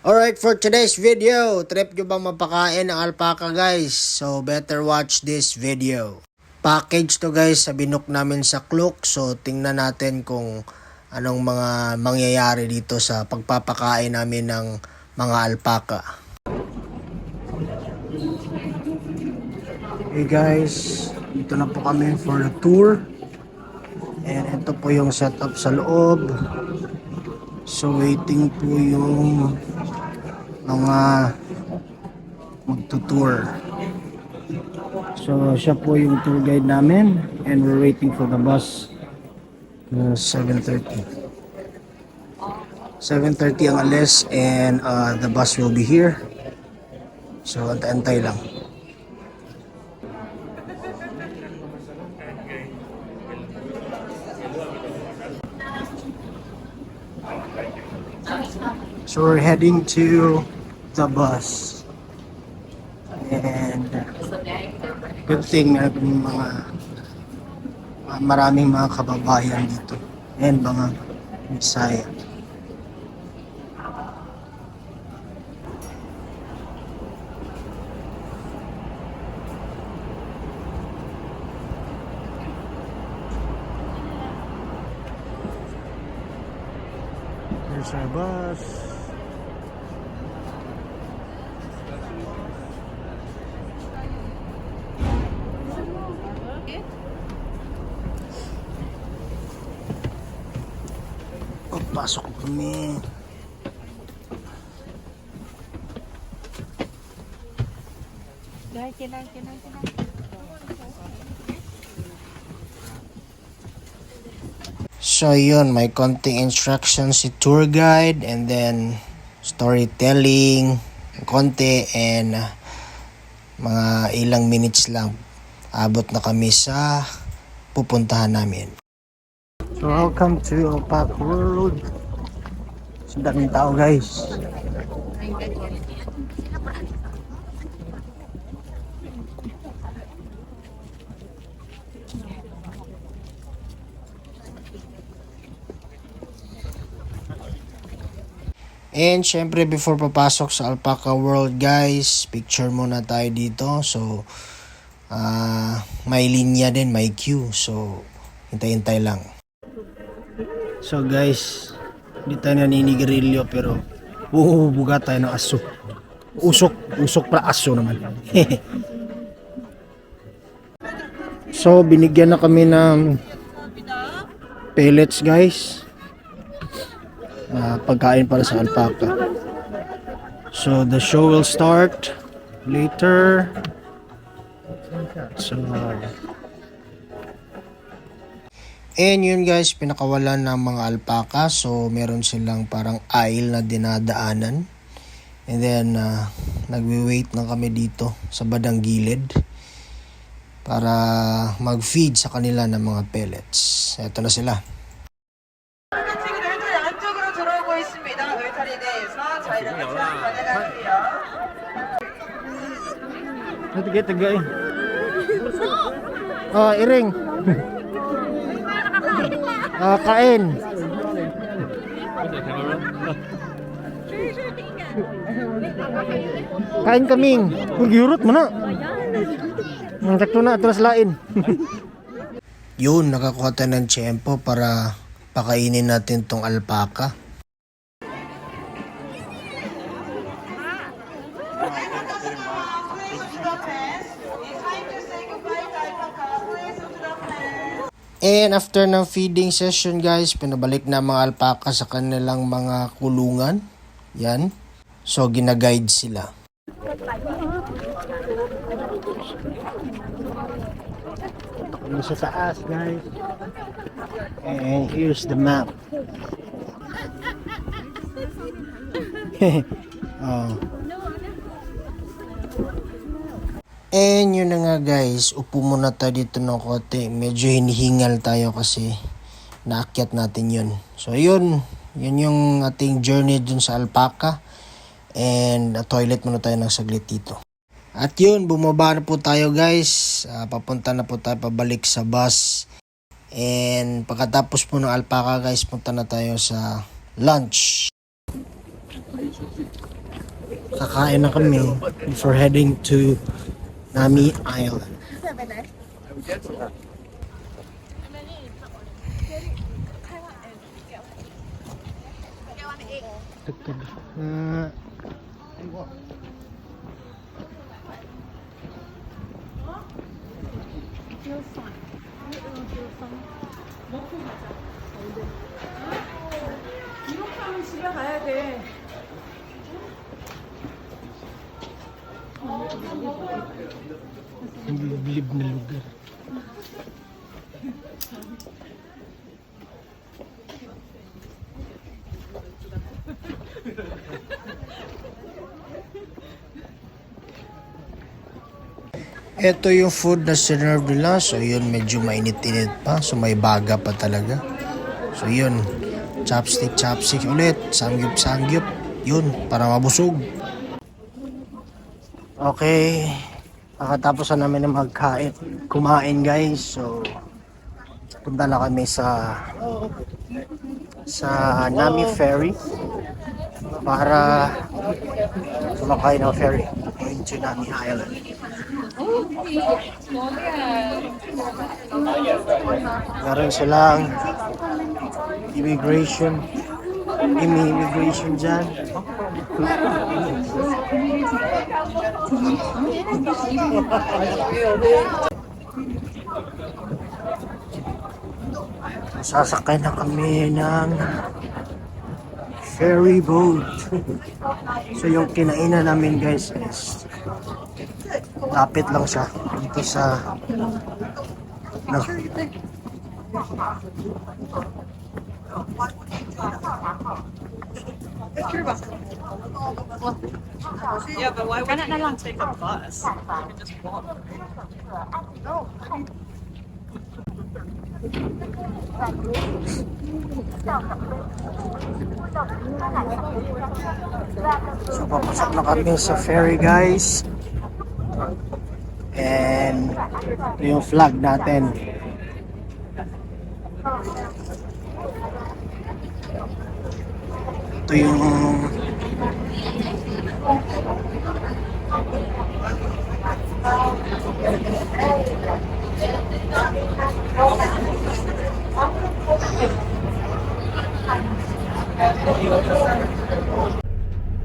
Alright, for today's video, trip nyo bang mapakain ng alpaca guys? So, better watch this video. Package to guys, sa binook namin sa Klook. So, tingnan natin kung anong mga mangyayari dito sa pagpapakain namin ng mga alpaca. Hey guys, dito na po kami for the tour. And ito po yung setup sa loob. So, waiting po yung mga magtutour. So, siya po yung tour guide namin and we're waiting for the bus 7:30. 7:30 ang alis and the bus will be here. So, antay-antay lang. So, we're heading to the bus. And good thing maraming mga kababayan dito and mga Bisaya. Here's our bus. Pasok kami. So yun, may konting instructions si tour guide and then storytelling, konti and mga ilang minutes lang abot na kami sa pupuntahan namin. So welcome to Alpaca World. Sa daming tao guys. And syempre before papasok sa Alpaca World guys, picture muna tayo dito. So may linya din, may queue. So hintay-hintay lang. So guys, hindi tayo naninigarilyo pero buga tayo ng aso. Usok para aso naman. So binigyan na kami ng pellets guys. Pagkain para sa alpaca. So the show will start later. So and yun guys, pinakawalan ng mga alpaca. So meron silang parang aisle na dinadaanan. And then nagwi-wait na kami dito sa badang gilid para mag-feed sa kanila ng mga pellets. Ito na sila. Tagay. Iring. Kain. Kain kaming. Magyurot mo na. Sakto na, atras lain. Yun, nakakuha tayo ng tiyempo para pakainin natin tong alpaca. And after ng feeding session guys, pinabalik na mga alpaca sa kanilang mga kulungan. Yan. So gina-guide sila. Ito sa taas guys. And here's the map. And yun na nga guys, upo muna tayo dito ng konti. Medyo hinihingal tayo kasi naakyat natin yun. So yun yung ating journey dun sa alpaca. And toilet muna tayo ng saglit dito. At yun, bumaba na po tayo guys. Papunta na po tayo pabalik sa bus. And pagkatapos po ng alpaca guys, punta na tayo sa lunch. Kakain na kami before heading to Nami Island. 이렇게 하면 집에 가야 돼. Ang liblib na lugar. Ito yung food na sinerve nila. So yun, medyo mainit-init pa. So may baga pa talaga. So yun, chopstick ulit. Sangyup. Yun, para mabusog. Okay. Nakatapos na namin na kumain guys. So punta na kami sa Nami Ferry para sumakay ng ferry going to Nami Island. Meron silang immigration dyan. Sasakay na kami ng ferry boat. So yung kinainan namin guys is lapit lang siya dito sa Yeah, but why wouldn't you take a bus? You could just walk. So papasok na kami sa ferry guys. And ito yung flag natin. Ito yung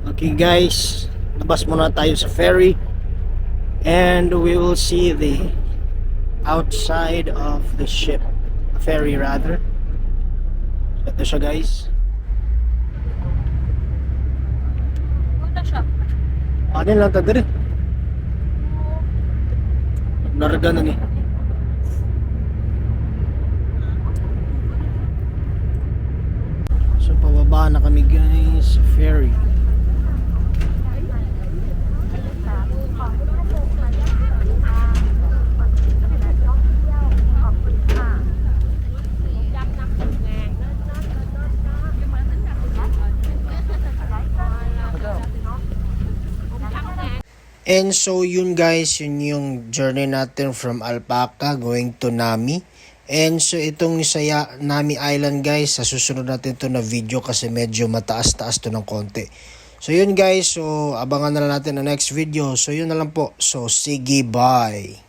okay guys, labas muna tayo sa ferry and we will see the outside of the ship, ferry rather. Ito siya guys. Ano lang ta dire? Larga na ni. So pababa na kami guys sa ferry. And so yun guys, yun yung journey natin from Alpaca going to Nami. And so itong Nami Island guys, sa susunod natin to na video kasi medyo mataas-taas to ng konti. So yun guys, so abangan na lang natin ang next video. So yun na lang po. So sige, bye!